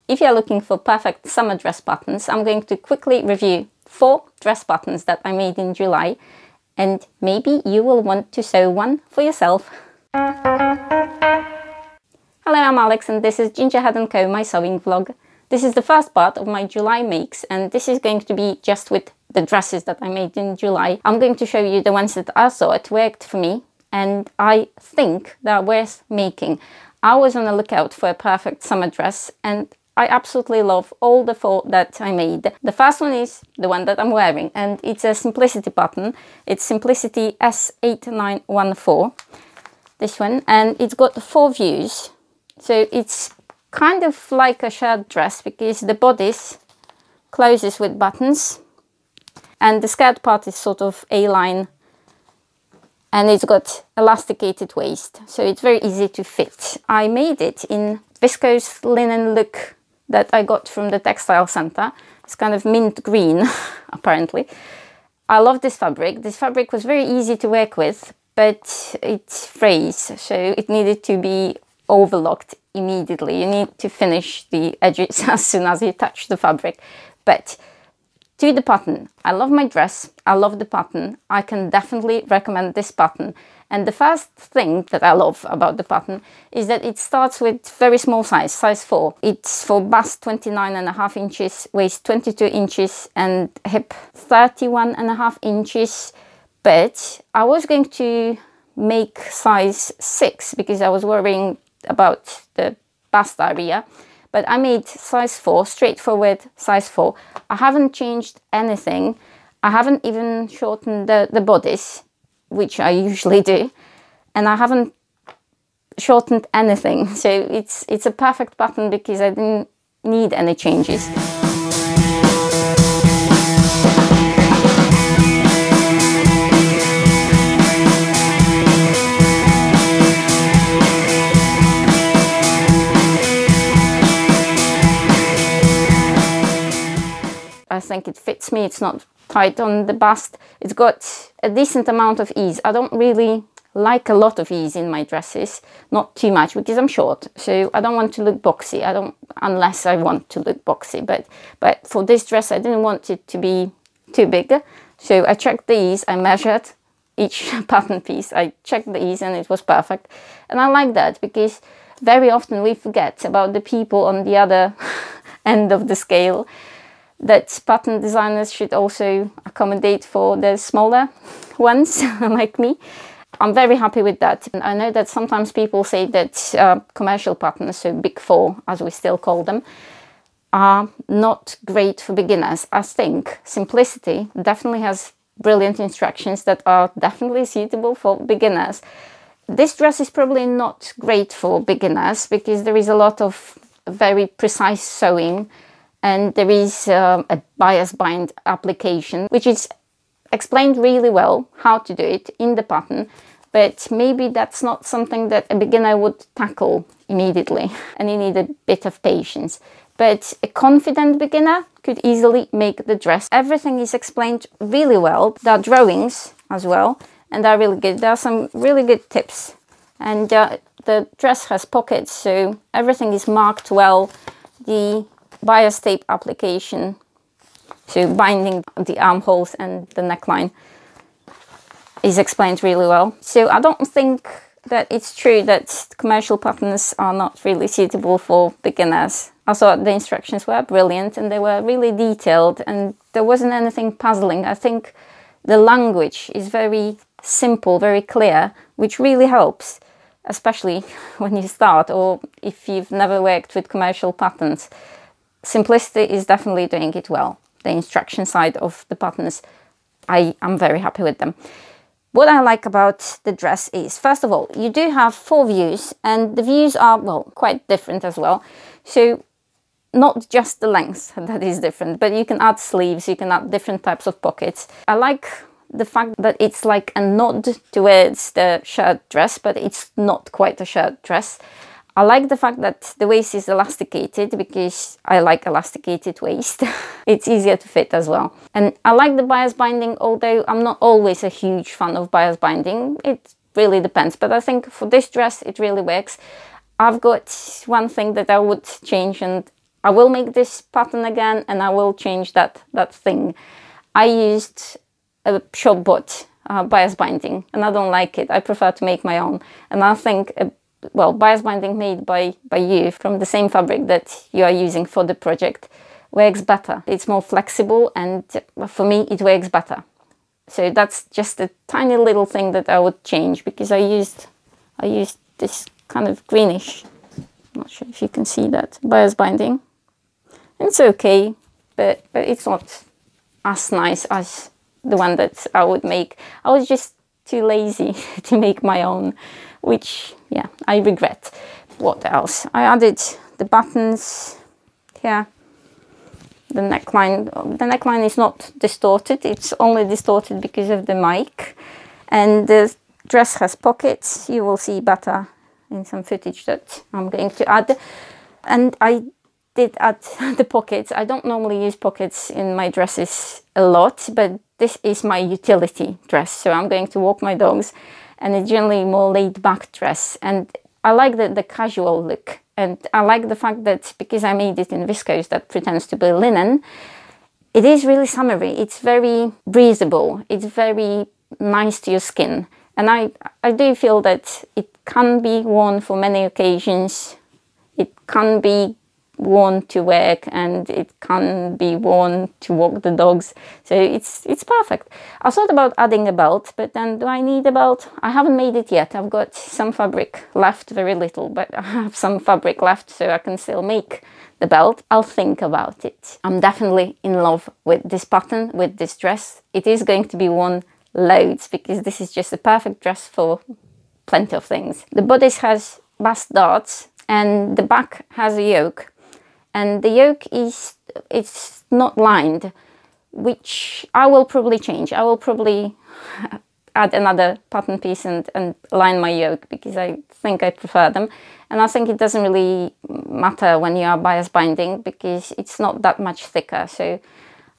if you're looking for perfect summer dress buttons, I'm going to quickly review 4 dress buttons that I made in July, and maybe you will want to sew one for yourself. Hello, I'm Alex and this is Gingerhead & Co, my sewing vlog. This is the first part of my July makes, and this is going to be just with the dresses that I made in July. I'm going to show you the ones that I thought worked for me and I think they're worth making. I was on the lookout for a perfect summer dress and I absolutely love all the 4 that I made. The first one is the one that I'm wearing, and it's a Simplicity button. It's Simplicity S8914, this one, and it's got 4 views. So it's kind of like a shirt dress because the bodice closes with buttons and the skirt part is sort of A-line, and it's got elasticated waist, so it's very easy to fit. I made it in viscose linen look that I got from the textile center. It's kind of mint green, apparently. I love this fabric. This fabric was very easy to work with, but it frays, so it needed to be overlocked immediately. You need to finish the edges as soon as you touch the fabric. But to the pattern, I love my dress, I love the pattern, I can definitely recommend this pattern. And the first thing that I love about the pattern is that it starts with very small size, size 4. It's for bust 29.5 inches, waist 22 inches and hip 31.5 inches. But I was going to make size 6 because I was worrying about the bust area. But I made size 4, straightforward size 4. I haven't changed anything. I haven't even shortened the bodice, which I usually do. And I haven't shortened anything. So it's a perfect pattern because I didn't need any changes. I think it fits me, it's not tight on the bust. It's got a decent amount of ease. I don't really like a lot of ease in my dresses, not too much because I'm short, so I don't want to look boxy. Unless I want to look boxy, but for this dress I didn't want it to be too big. So I checked the ease, I measured each pattern piece, I checked the ease and it was perfect. And I like that because very often we forget about the people on the other end of the scale, that pattern designers should also accommodate for the smaller ones like me. I'm very happy with that. And I know that sometimes people say that commercial patterns, so big 4 as we still call them, are not great for beginners. I think Simplicity definitely has brilliant instructions that are definitely suitable for beginners. This dress is probably not great for beginners because there is a lot of very precise sewing, and there is a bias bind application, which is explained really well how to do it in the pattern, but maybe that's not something that a beginner would tackle immediately, and you need a bit of patience. But a confident beginner could easily make the dress. Everything is explained really well. There are drawings as well, and they're really good. There are some really good tips, and the dress has pockets, so everything is marked well. The bias tape application, so binding the armholes and the neckline, is explained really well. So I don't think that it's true that commercial patterns are not really suitable for beginners. I thought the instructions were brilliant and they were really detailed and there wasn't anything puzzling. I think the language is very simple, very clear, which really helps, especially when you start or if you've never worked with commercial patterns. Simplicity is definitely doing it well. The instruction side of the patterns, I am very happy with them. What I like about the dress is, first of all, you do have 4 views and the views are, well, quite different as well. So not just the length that is different, but you can add sleeves, you can add different types of pockets. I like the fact that it's like a nod towards the shirt dress, but it's not quite a shirt dress. I like the fact that the waist is elasticated because I like elasticated waist. It's easier to fit as well. And I like the bias binding, although I'm not always a huge fan of bias binding. It really depends, but I think for this dress it really works. I've got one thing that I would change, and I will make this pattern again and I will change that thing. I used a shop bought bias binding and I don't like it. I prefer to make my own. And I think, well, bias binding made by you from the same fabric that you are using for the project works better. It's more flexible and for me it works better. So that's just a tiny little thing that I would change, because I used this kind of greenish, I'm not sure if you can see that, bias binding. It's okay, but it's not as nice as the one that I would make. I was just too lazy to make my own, which, yeah, I regret. What else? I added the buttons here. The neckline is not distorted, it's only distorted because of the mic. And the dress has pockets. You will see better in some footage that I'm going to add. And I did add the pockets. I don't normally use pockets in my dresses a lot, but this is my utility dress. So I'm going to walk my dogs, and it's generally more laid back dress. And I like the casual look. And I like the fact that because I made it in viscose that pretends to be linen, it is really summery. It's very breathable. It's very nice to your skin. And I do feel that it can be worn for many occasions. It can be worn to work and it can be worn to walk the dogs. So it's perfect. I thought about adding a belt, but then do I need a belt? I haven't made it yet. I've got some fabric left, very little, but I have some fabric left so I can still make the belt. I'll think about it. I'm definitely in love with this pattern, with this dress. It is going to be worn loads because this is just a perfect dress for plenty of things. The bodice has bust darts and the back has a yoke. And the yoke it's not lined, which I will probably change. I will probably add another pattern piece and line my yoke because I think I prefer them. And I think it doesn't really matter when you are bias binding because it's not that much thicker. So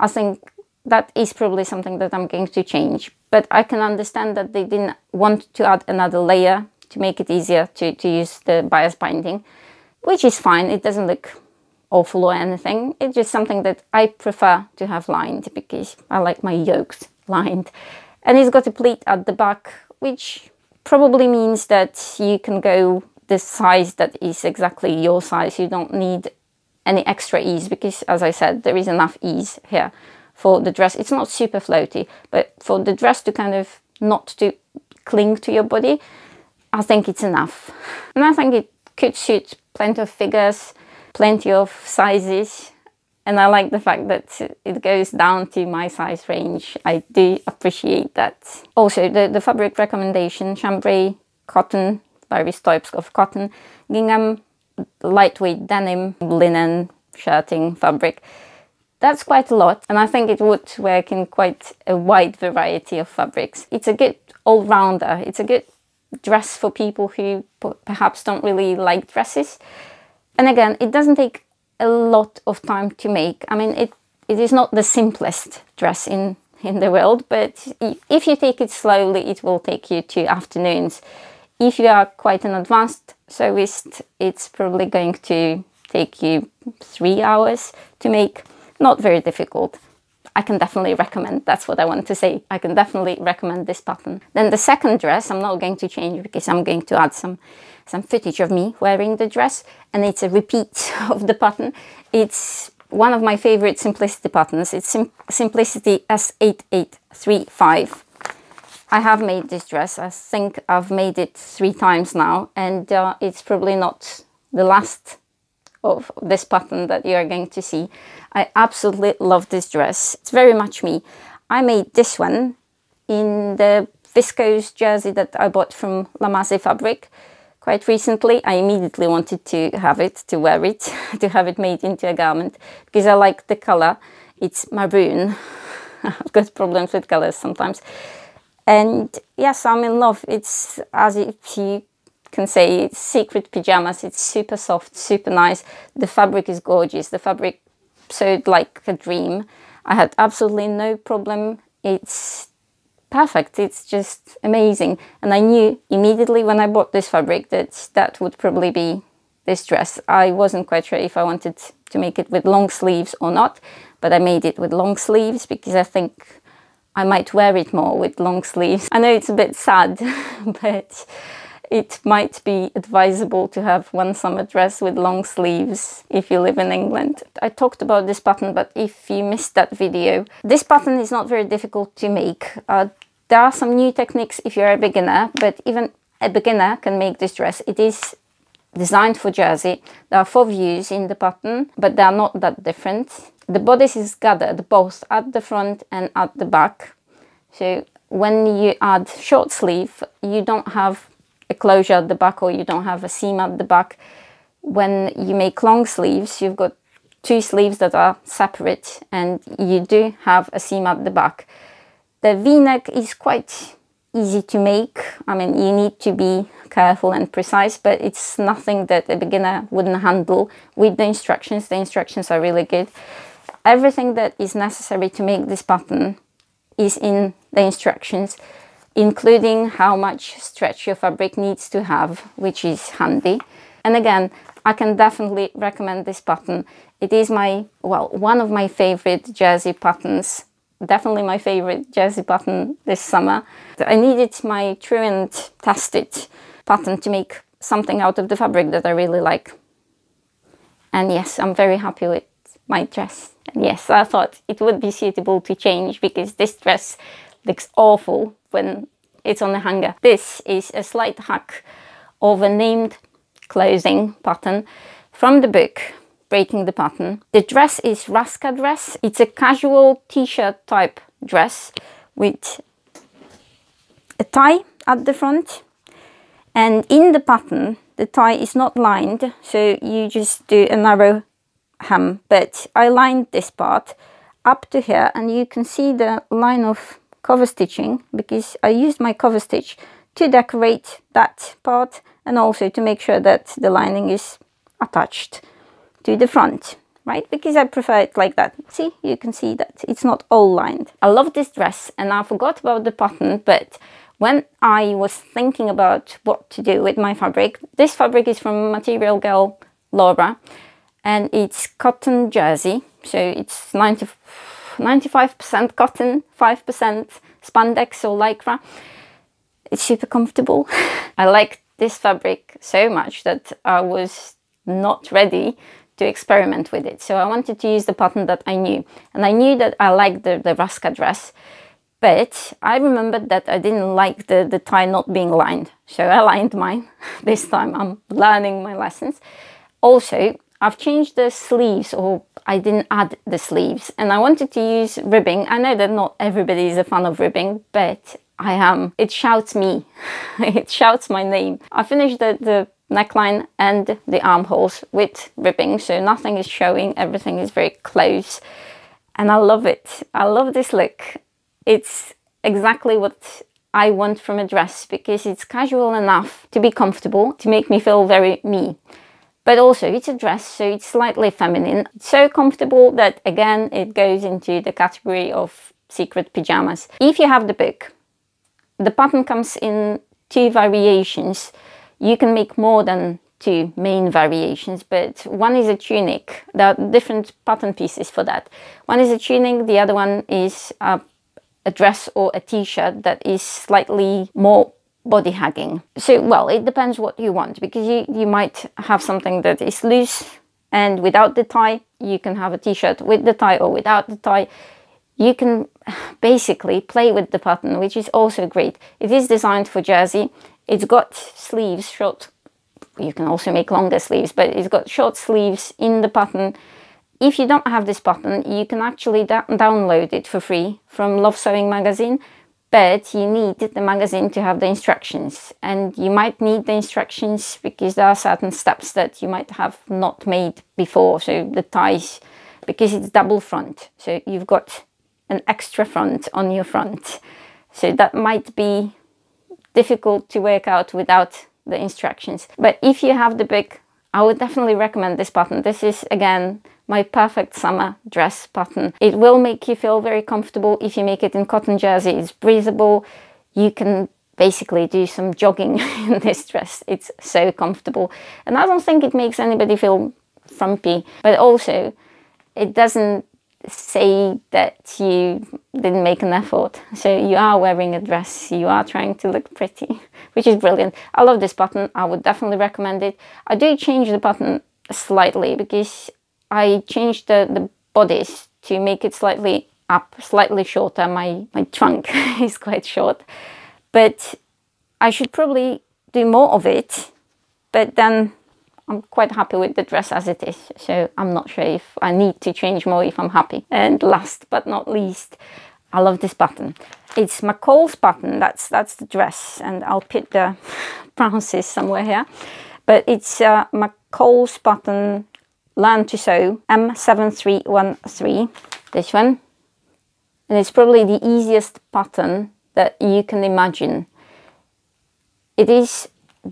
I think that is probably something that I'm going to change. But I can understand that they didn't want to add another layer to make it easier to use the bias binding, which is fine. It doesn't look awful or anything. It's just something that I prefer to have lined because I like my yokes lined. And it's got a pleat at the back, which probably means that you can go the size that is exactly your size. You don't need any extra ease because, as I said, there is enough ease here for the dress. It's not super floaty, but for the dress to kind of not to cling to your body, I think it's enough. And I think it could suit plenty of figures, plenty of sizes, and I like the fact that it goes down to my size range. I do appreciate that. Also, the fabric recommendation: chambray, cotton, various types of cotton, gingham, lightweight denim, linen, shirting fabric. That's quite a lot, and I think it would work in quite a wide variety of fabrics. It's a good all-rounder. It's a good dress for people who perhaps don't really like dresses. And again, it doesn't take a lot of time to make. I mean, it is not the simplest dress in the world, but if you take it slowly, it will take you 2 afternoons. If you are quite an advanced sewist, it's probably going to take you 3 hours to make. Not very difficult. I can definitely recommend, that's what I want to say. I can definitely recommend this pattern. Then the second dress, I'm not going to change because I'm going to add some footage of me wearing the dress, and it's a repeat of the pattern. It's one of my favorite simplicity patterns. It's Simplicity S8835. I have made this dress. I think I've made it 3 times now, and it's probably not the last of this pattern that you are going to see. I absolutely love this dress. It's very much me. I made this one in the viscose jersey that I bought from La Masse Fabric quite recently. I immediately wanted to have it, to wear it, to have it made into a garment because I like the color. It's maroon. I've got problems with colors sometimes. And yes, I'm in love. It's, as if you can say, it's secret pajamas. It's super soft, super nice. The fabric is gorgeous. The fabric sewed like a dream. I had absolutely no problem. It's perfect. It's just amazing. And I knew immediately when I bought this fabric that that would probably be this dress. I wasn't quite sure if I wanted to make it with long sleeves or not, but I made it with long sleeves because I think I might wear it more with long sleeves. I know it's a bit sad, but it might be advisable to have one summer dress with long sleeves if you live in England. I talked about this pattern, but if you missed that video, this pattern is not very difficult to make. There are some new techniques if you're a beginner, but even a beginner can make this dress. It is designed for jersey. There are 4 views in the pattern, but they are not that different. The bodice is gathered both at the front and at the back. So when you add short sleeve, you don't have a closure at the back, or you don't have a seam at the back. When you make long sleeves, you've got 2 sleeves that are separate, and you do have a seam at the back. The V-neck is quite easy to make. I mean, you need to be careful and precise, but it's nothing that a beginner wouldn't handle with the instructions. The instructions are really good. Everything that is necessary to make this pattern is in the instructions, including how much stretch your fabric needs to have, which is handy. And again, I can definitely recommend this pattern. It is one of my favorite jersey patterns. Definitely my favorite jersey pattern this summer. I needed my true and tested pattern to make something out of the fabric that I really like. And yes, I'm very happy with my dress. And yes, I thought it would be suitable to change because this dress looks awful when it's on the hanger. This is a slight hack of a named clothing pattern from the book Breaking the Pattern. The dress is Ruska dress. It's a casual t-shirt type dress with a tie at the front, and in the pattern the tie is not lined, so you just do a narrow hem, but I lined this part up to here, and you can see the line of cover stitching because I used my cover stitch to decorate that part and also to make sure that the lining is attached to the front, right? Because I prefer it like that. See, you can see that it's not all lined. I love this dress and I forgot about the pattern, but when I was thinking about what to do with my fabric, this fabric is from Material Girl Laura and it's cotton jersey, so it's 95% cotton, 5% spandex or lycra. It's super comfortable. I like this fabric so much that I was not ready to experiment with it. So I wanted to use the pattern that I knew. And I knew that I liked the Ruska dress, but I remembered that I didn't like the tie not being lined. So I lined mine. This time I'm learning my lessons. Also, I've changed the sleeves, or I didn't add the sleeves, and I wanted to use ribbing. I know that not everybody is a fan of ribbing, but I am. It shouts me. It shouts my name. I finished the neckline and the armholes with ribbing, so nothing is showing, everything is very close, and I love it. I love this look. It's exactly what I want from a dress because it's casual enough to be comfortable, to make me feel very me. But also it's a dress, so it's slightly feminine. It's so comfortable that, again, it goes into the category of secret pajamas. If you have the book, the pattern comes in 2 variations. You can make more than 2 main variations, but one is a tunic. There are different pattern pieces for that. One is a tunic, the other one is a dress or a t-shirt that is slightly more body hugging. So, well, it depends what you want, because you might have something that is loose and without the tie. You can have a t-shirt with the tie or without the tie. You can basically play with the pattern, which is also great. It is designed for jersey. It's got sleeves, short. You can also make longer sleeves, but it's got short sleeves in the pattern. If you don't have this pattern, you can actually download it for free from Love Sewing magazine. But you need the magazine to have the instructions, and you might need the instructions because there are certain steps that you might have not made before. So the ties, because it's double front, so you've got an extra front on your front. So that might be difficult to work out without the instructions. But if you have the book, I would definitely recommend this pattern. This is, again, my perfect summer dress pattern. It will make you feel very comfortable if you make it in cotton jersey. It's breathable. You can basically do some jogging in this dress. It's so comfortable, and I don't think it makes anybody feel frumpy, but also it doesn't say that you didn't make an effort. So you are wearing a dress, you are trying to look pretty, which is brilliant. I love this button. I would definitely recommend it. I do change the button slightly because I changed the bodice to make it slightly up, slightly shorter. My trunk is quite short, but I should probably do more of it, but then I'm quite happy with the dress as it is, so I'm not sure if I need to change more if I'm happy. And last but not least, I love this button. It's McCall's button. That's the dress, and I'll put the prices somewhere here. But it's McCall's button Learn to Sew M7313. This one, and it's probably the easiest button that you can imagine. It is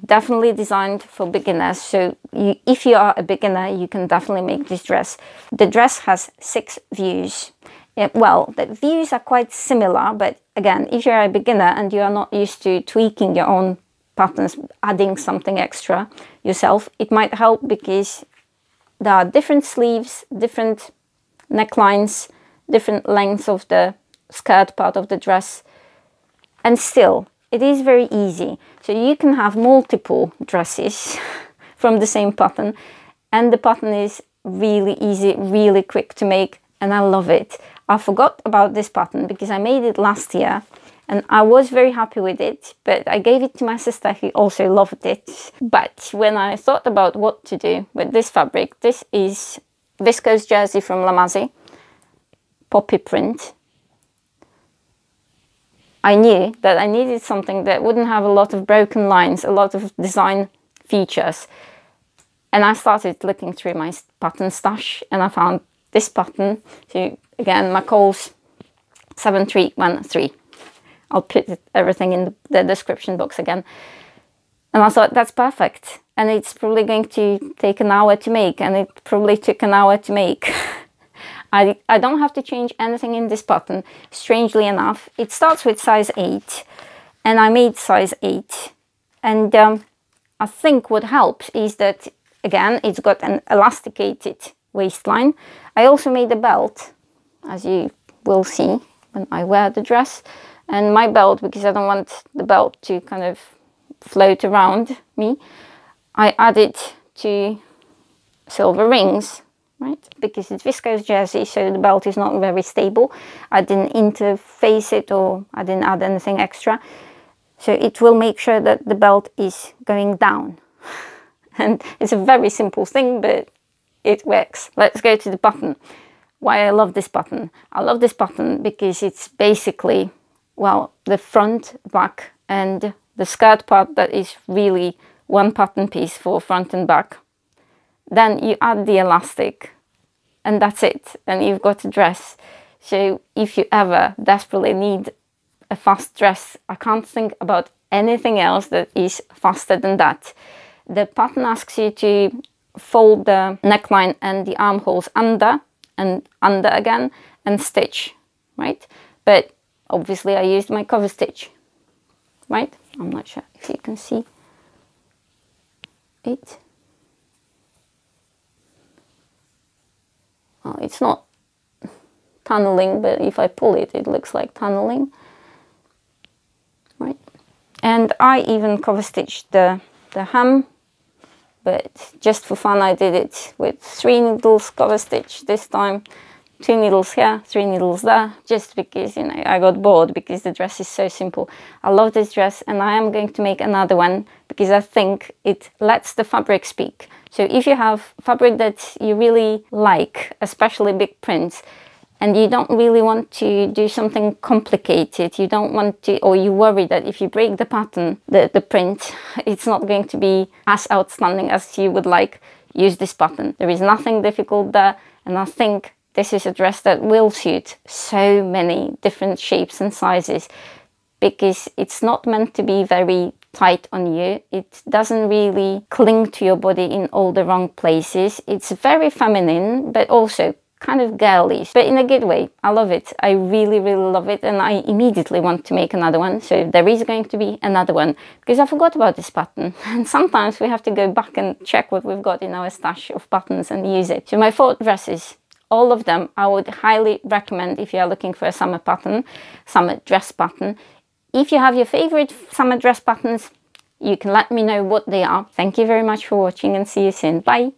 definitely designed for beginners, so if you are a beginner, you can definitely make this dress. The dress has 6 views. Well, the views are quite similar, but again, if you're a beginner and you are not used to tweaking your own patterns, adding something extra yourself, it might help because there are different sleeves, different necklines, different lengths of the skirt part of the dress, and still it is very easy. So you can have multiple dresses from the same pattern, and the pattern is really easy, really quick to make, and I love it. I forgot about this pattern because I made it last year and I was very happy with it, but I gave it to my sister who also loved it. But when I thought about what to do with this fabric, this is viscose jersey from La Mazie, poppy print. I knew that I needed something that wouldn't have a lot of broken lines, a lot of design features. And I started looking through my pattern stash and I found this pattern. So again, McCall's 7313. I'll put everything in the description box again. And I thought, that's perfect. And it's probably going to take an hour to make, and it probably took an hour to make. I don't have to change anything in this pattern. Strangely enough, it starts with size 8, and I made size 8. And I think what helps is that, again, it's got an elasticated waistline. I also made a belt, as you will see when I wear the dress. And my belt, because I don't want the belt to kind of float around me, I added 2 silver rings, right? Because it's viscose jersey, so the belt is not very stable. I didn't interface it, or I didn't add anything extra. So it will make sure that the belt is going down. And it's a very simple thing, but it works. Let's go to the button. Why I love this button. I love this button because it's basically, well, the front, back, and the skirt part that is really one pattern piece for front and back. Then you add the elastic, and that's it. And you've got a dress. So if you ever desperately need a fast dress, I can't think about anything else that is faster than that. The pattern asks you to fold the neckline and the armholes under and under again and stitch, right? But obviously I used my cover stitch, right? I'm not sure if you can see it. Well, it's not tunneling, but if I pull it, it looks like tunneling, right? And I even cover stitched the hem, but just for fun I did it with 3 needles cover stitch this time. 2 needles here, 3 needles there, just because, you know, I got bored because the dress is so simple. I love this dress, and I am going to make another one because I think it lets the fabric speak. So if you have fabric that you really like, especially big prints, and you don't really want to do something complicated, you don't want to, or you worry that if you break the pattern, the print, it's not going to be as outstanding as you would like, use this button. There is nothing difficult there, and I think this is a dress that will suit so many different shapes and sizes because it's not meant to be very tight on you. It doesn't really cling to your body in all the wrong places. It's very feminine, but also kind of girlish, but in a good way. I love it. I really, really love it, and I immediately want to make another one. So there is going to be another one, because I forgot about this pattern, and sometimes we have to go back and check what we've got in our stash of patterns and use it. So my 4 dresses, all of them, I would highly recommend if you are looking for a summer pattern, summer dress pattern. If you have your favorite summer dress patterns, you can let me know what they are. Thank you very much for watching, and see you soon. Bye!